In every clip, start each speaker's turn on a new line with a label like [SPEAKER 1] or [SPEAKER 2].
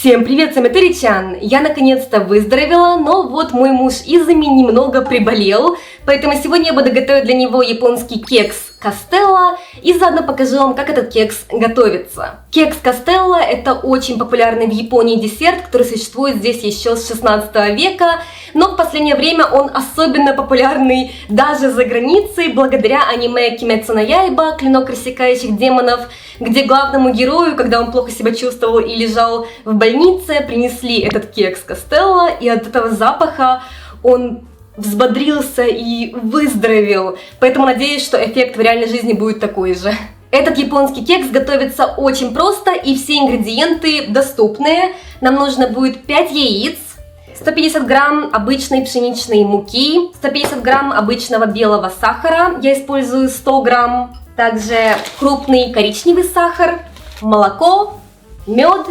[SPEAKER 1] Всем привет, самотеричан! Я наконец-то выздоровела, но вот мой муж Изами немного приболел, поэтому сегодня я буду готовить для него японский кекс Кастелла и заодно покажу вам, как этот кекс готовится. Кекс Кастелла — это очень популярный в Японии десерт, который существует здесь еще с 16 века, но в последнее время он особенно популярный даже за границей, благодаря аниме Кимецу но Яйба «Клинок рассекающих демонов», где главному герою, когда он плохо себя чувствовал и лежал в больнице, принесли этот кекс Кастелла, и от этого запаха он взбодрился и выздоровел. Поэтому надеюсь, что эффект в реальной жизни будет такой же. Этот японский кекс готовится очень просто, и все ингредиенты доступные. Нам нужно будет 5 яиц, 150 грамм обычной пшеничной муки, 150 грамм обычного белого сахара, я использую 100 грамм, также крупный коричневый сахар, молоко, мед,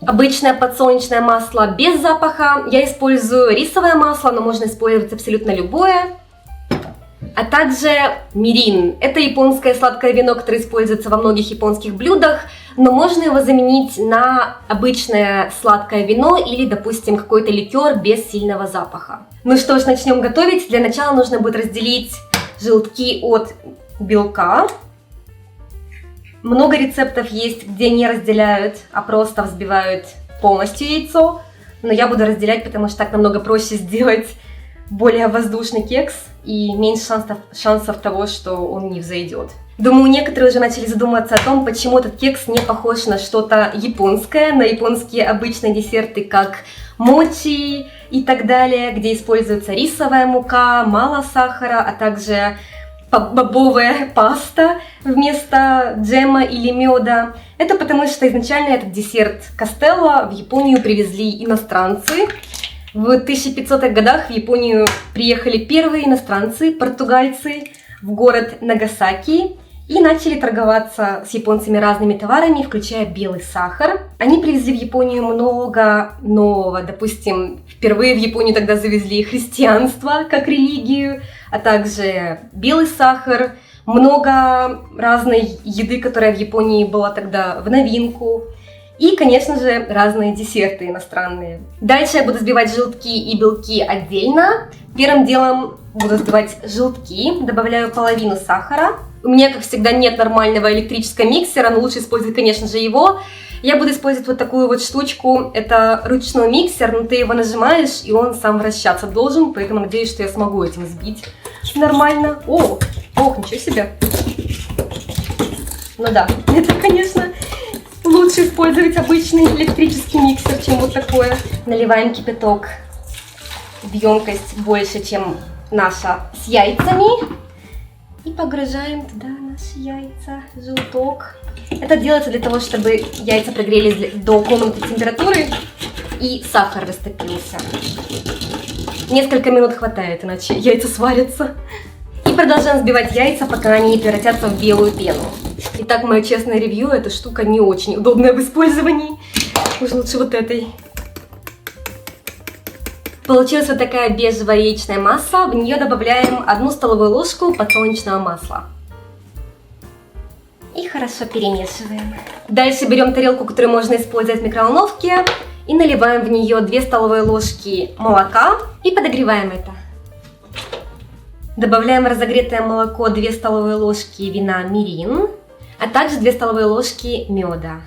[SPEAKER 1] обычное подсолнечное масло без запаха, я использую рисовое масло, но можно использовать абсолютно любое, а также мирин. Это японское сладкое вино, которое используется во многих японских блюдах, но можно его заменить на обычное сладкое вино или, допустим, какой-то ликер без сильного запаха. Ну что ж, начнем готовить. Для начала нужно будет разделить желтки от белка. Много рецептов есть, где не разделяют, а просто взбивают полностью яйцо. Но я буду разделять, потому что так намного проще сделать более воздушный кекс и меньше шансов того, что он не взойдет. Думаю, некоторые уже начали задумываться о том, почему этот кекс не похож на что-то японское, на японские обычные десерты, как мочи и так далее, где используется рисовая мука, мало сахара, а также бобовая паста вместо джема или меда. Это потому, что изначально этот десерт Кастелла в Японию привезли иностранцы. В 1500-х годах в Японию приехали первые иностранцы, португальцы, в город Нагасаки и начали торговаться с японцами разными товарами, включая белый сахар. Они привезли в Японию много нового. Допустим, впервые в Японию тогда завезли христианство как религию, а также белый сахар, много разной еды, которая в Японии была тогда в новинку. И, конечно же, разные десерты иностранные. Дальше я буду взбивать желтки и белки отдельно. Первым делом буду взбивать желтки, добавляю половину сахара. У меня, как всегда, нет нормального электрического миксера, но лучше использовать, конечно же, его. Я буду использовать вот такую вот штучку. Это ручной миксер, но ты его нажимаешь, и он сам вращаться должен, поэтому надеюсь, что я смогу этим взбить нормально. Ох, ничего себе. Ну да, это, конечно, лучше использовать обычный электрический миксер, чем вот такое. Наливаем кипяток в емкость больше, чем наша с яйцами. И погружаем туда наши яйца, желток. Это делается для того, чтобы яйца прогрелись до комнатной температуры и сахар растопился. Несколько минут хватает, иначе яйца сварятся. И продолжаем взбивать яйца, пока они не превратятся в белую пену. Итак, мое честное ревью, эта штука не очень удобная в использовании. Уж лучше вот этой. Получилась вот такая бежевая яичная масса. В нее добавляем 1 столовую ложку подсолнечного масла. И хорошо перемешиваем. Дальше берем тарелку, которую можно использовать в микроволновке, и наливаем в нее 2 столовые ложки молока и подогреваем это. Добавляем в разогретое молоко 2 столовые ложки вина мирин, а также 2 столовые ложки меда.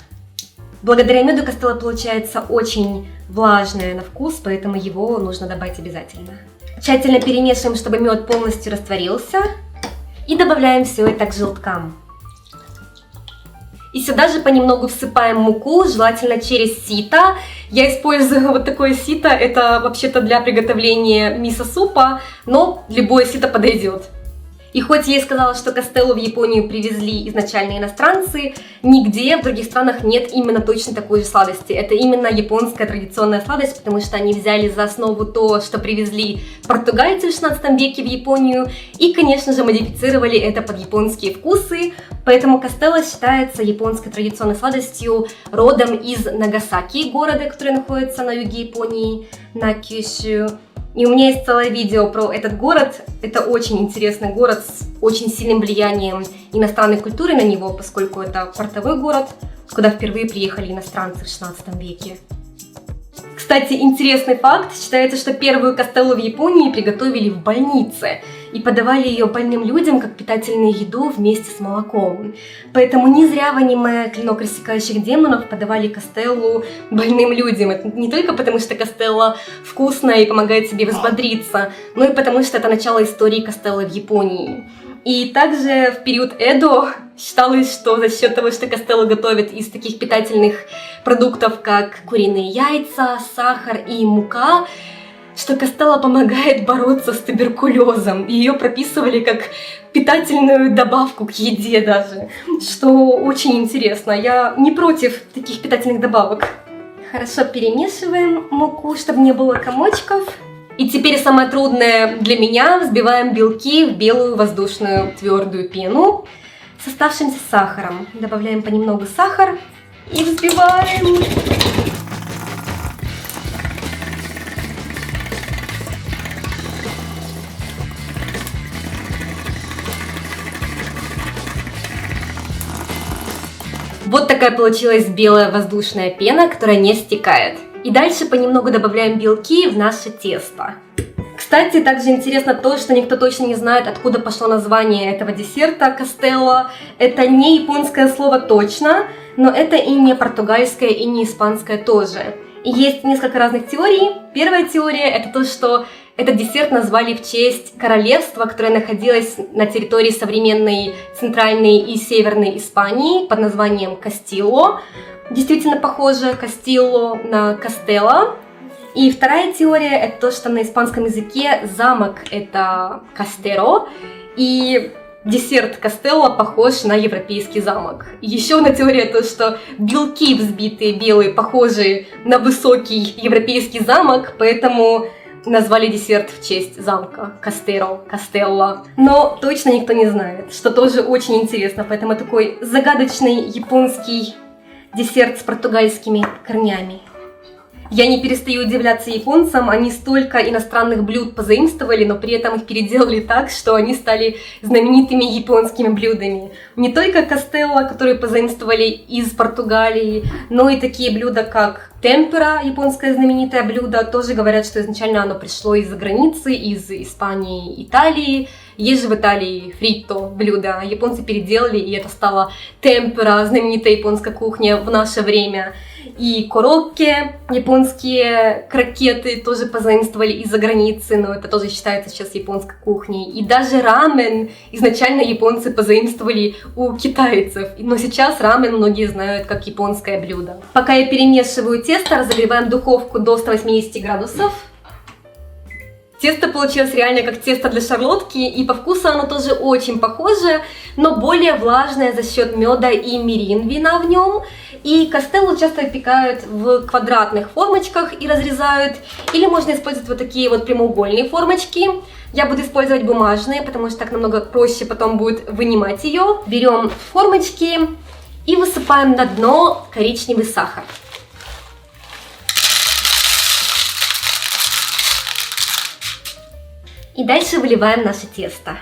[SPEAKER 1] Благодаря меду Кастелла получается очень влажное на вкус, поэтому его нужно добавить обязательно. Тщательно перемешиваем, чтобы мед полностью растворился, и добавляем все это к желткам. И сюда же понемногу всыпаем муку, желательно через сито. Я использую вот такое сито, это вообще-то для приготовления мисо-супа, но любое сито подойдет. И хоть я и сказала, что Кастеллу в Японию привезли изначально иностранцы, нигде в других странах нет именно точно такой же сладости. Это именно японская традиционная сладость, потому что они взяли за основу то, что привезли португальцы в 16 веке в Японию, и, конечно же, модифицировали это под японские вкусы. Поэтому Кастелла считается японской традиционной сладостью родом из Нагасаки, города, который находится на юге Японии, на Кюсю. И у меня есть целое видео про этот город. Это очень интересный город с очень сильным влиянием иностранной культуры на него, поскольку это портовой город, куда впервые приехали иностранцы в 16 веке. Кстати, интересный факт. Считается, что первую кастеллу в Японии приготовили в больнице и подавали ее больным людям как питательную еду вместе с молоком. Поэтому не зря в аниме «Клинок рассекающих демонов» подавали кастеллу больным людям. Это не только потому, что кастелла вкусная и помогает себе взбодриться, но и потому, что это начало истории кастеллы в Японии. И также в период Эдо считалось, что за счет того, что кастеллу готовят из таких питательных продуктов, как куриные яйца, сахар и мука, что кастелла помогает бороться с туберкулезом. И ее прописывали как питательную добавку к еде даже, что очень интересно. Я не против таких питательных добавок. Хорошо перемешиваем муку, чтобы не было комочков. И теперь самое трудное для меня: взбиваем белки в белую воздушную твердую пену с оставшимся сахаром. Добавляем понемногу сахар и взбиваем. Вот такая получилась белая воздушная пена, которая не стекает. И дальше понемногу добавляем белки в наше тесто. Кстати, также интересно то, что никто точно не знает, откуда пошло название этого десерта кастелла. Это не японское слово точно, но это и не португальское, и не испанское тоже. И есть несколько разных теорий. Первая теория — это то, что этот десерт назвали в честь королевства, которое находилось на территории современной центральной и северной Испании под названием Кастилло. Действительно похоже Кастилло на Кастелла. И вторая теория — это то, что на испанском языке замок — это Кастеро, и десерт Кастелла похож на европейский замок. Еще одна теория — то, что белки взбитые белые похожи на высокий европейский замок, поэтому назвали десерт в честь замка Кастеро, Кастелла. Но точно никто не знает, что тоже очень интересно, поэтому такой загадочный японский десерт с португальскими корнями. Я не перестаю удивляться японцам, они столько иностранных блюд позаимствовали, но при этом их переделали так, что они стали знаменитыми японскими блюдами. Не только кастелла, которые позаимствовали из Португалии, но и такие блюда, как темпура, японское знаменитое блюдо, тоже говорят, что изначально оно пришло из-за границы, из Испании, Италии. Есть же в Италии фритто блюдо, японцы переделали, и это стало темпура, знаменитая японская кухня в наше время. И корокке, японские крокеты, тоже позаимствовали из-за границы, но это тоже считается сейчас японской кухней. И даже рамен изначально японцы позаимствовали у китайцев, но сейчас рамен многие знают как японское блюдо. Пока я перемешиваю тесто, разогреваем духовку до 180 градусов. Тесто получилось реально как тесто для шарлотки, и по вкусу оно тоже очень похоже, но более влажное за счет меда и мирин вина в нем. И кастеллу часто выпекают в квадратных формочках и разрезают, или можно использовать вот такие вот прямоугольные формочки. Я буду использовать бумажные, потому что так намного проще потом будет вынимать ее. Берем формочки и высыпаем на дно коричневый сахар. И дальше выливаем наше тесто.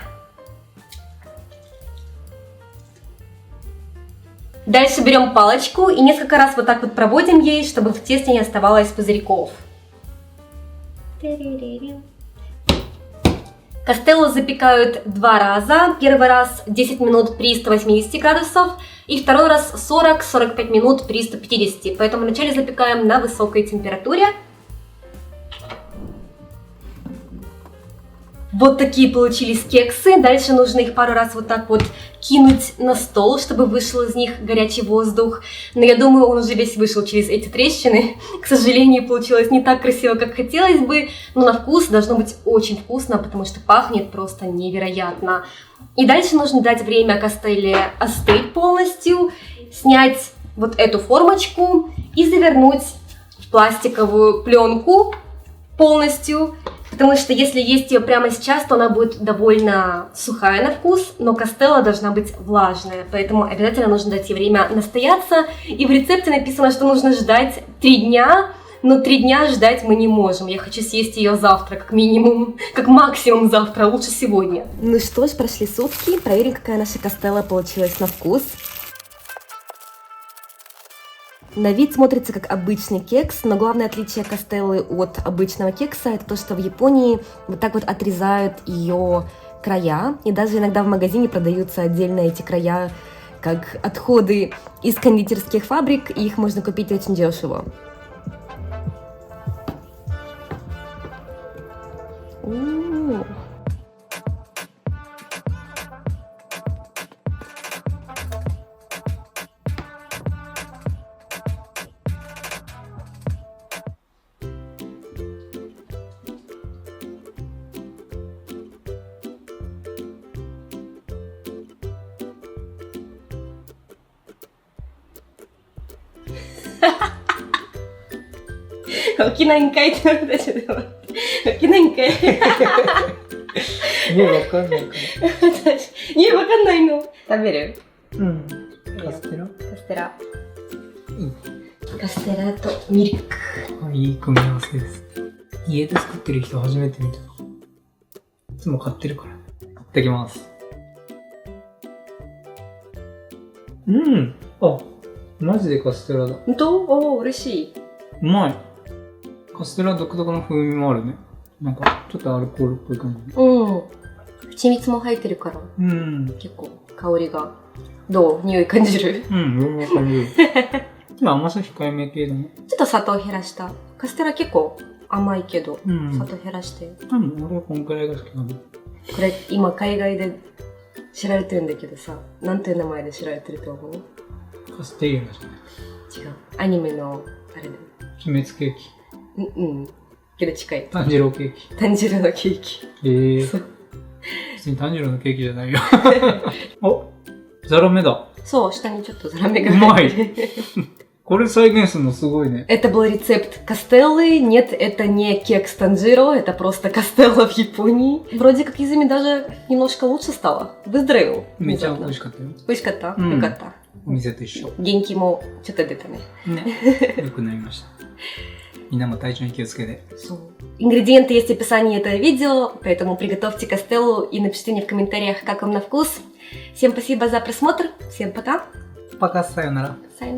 [SPEAKER 1] Дальше берем палочку и несколько раз вот так вот проводим ей, чтобы в тесте не оставалось пузырьков. Кастеллу запекают два раза. Первый раз 10 минут при 180 градусов и второй раз 40-45 минут при 150. Поэтому вначале запекаем на высокой температуре. Вот такие получились кексы. Дальше нужно их пару раз вот так вот кинуть на стол, чтобы вышел из них горячий воздух. Но я думаю, он уже весь вышел через эти трещины. К сожалению, получилось не так красиво, как хотелось бы. Но на вкус должно быть очень вкусно, потому что пахнет просто невероятно. И дальше нужно дать время кастелле остыть полностью, снять вот эту формочку и завернуть в пластиковую пленку полностью. Потому что если есть ее прямо сейчас, то она будет довольно сухая на вкус, но кастелла должна быть влажная, поэтому обязательно нужно дать ей время настояться. И в рецепте написано, что нужно ждать 3 дня, но 3 дня ждать мы не можем. Я хочу съесть ее завтра, как минимум, как максимум завтра, лучше сегодня. Ну что ж, прошли сутки, проверим, какая наша кастелла получилась на вкус. На вид смотрится как обычный кекс, но главное отличие кастеллы от обычного кекса это то, что в Японии вот так вот отрезают ее края, и даже иногда в магазине продаются отдельно эти края как отходы из кондитерских фабрик, и их можно купить очень дешево.起きないんかいって言われたけど、起きないんかい。
[SPEAKER 2] ね、わかんないか
[SPEAKER 1] いや、わかんないの。食べる？
[SPEAKER 2] ら。うん。カステラ？
[SPEAKER 1] カステラ。
[SPEAKER 2] いい。
[SPEAKER 1] カステラとミルク。
[SPEAKER 2] いい組み合わせです。家で作ってる人初めて見た。いつも買ってるから。いただきます。うん。あ、マジでカステラだ。
[SPEAKER 1] 本当？おー、嬉しい。
[SPEAKER 2] うまい。カステラ独特の風味もあるね。なんか、ちょっとアルコールっぽい感じ。
[SPEAKER 1] うん。蜂蜜も入ってるから、
[SPEAKER 2] うん。
[SPEAKER 1] 結構香りが。どう？匂い感じる？
[SPEAKER 2] うん、全然感じる。今甘さ控えめ系だね。
[SPEAKER 1] ちょっと砂糖減らした。カステラ結構甘いけど、
[SPEAKER 2] うん。
[SPEAKER 1] 砂糖減らして。
[SPEAKER 2] 多分俺はこんくらいが好きかな。
[SPEAKER 1] これ今海外で知られてるんだけどさ、なんていう名前で知られてると思う？
[SPEAKER 2] カステリアじゃない。
[SPEAKER 1] 違う。アニメの、あれだよ。
[SPEAKER 2] 鬼滅ケーキ。
[SPEAKER 1] うん。けど近い。
[SPEAKER 2] 炭治郎ケーキ。
[SPEAKER 1] 炭治郎のケーキ。
[SPEAKER 2] そう。別に炭治郎のケーキじゃないよ。お、ザラメだ。
[SPEAKER 1] そう、下にちょっとザラメが
[SPEAKER 2] うまい。これ再現するのすごいね。
[SPEAKER 1] Это был рецепт кастеллы. Нет, это не кекс танжиро, это просто кастелла в Японии. Вроде как Изами даже немножко лучше стало. Выздоровел.
[SPEAKER 2] めっちゃ美味しかったよ。
[SPEAKER 1] 美味しかった？
[SPEAKER 2] うん
[SPEAKER 1] よかった。
[SPEAKER 2] お店と一緒。
[SPEAKER 1] 元気もちょっと出たね。
[SPEAKER 2] ね。良くなりました。みんなも体調に気をつけて。
[SPEAKER 1] Ингредиенты есть в описании этого видео, поэтому приготовьте кастеллу и напишите мне в комментариях, как вам на вкус. Всем спасибо за просмотр. Всем пока.
[SPEAKER 2] Пока, сайонара.
[SPEAKER 1] Сайонара.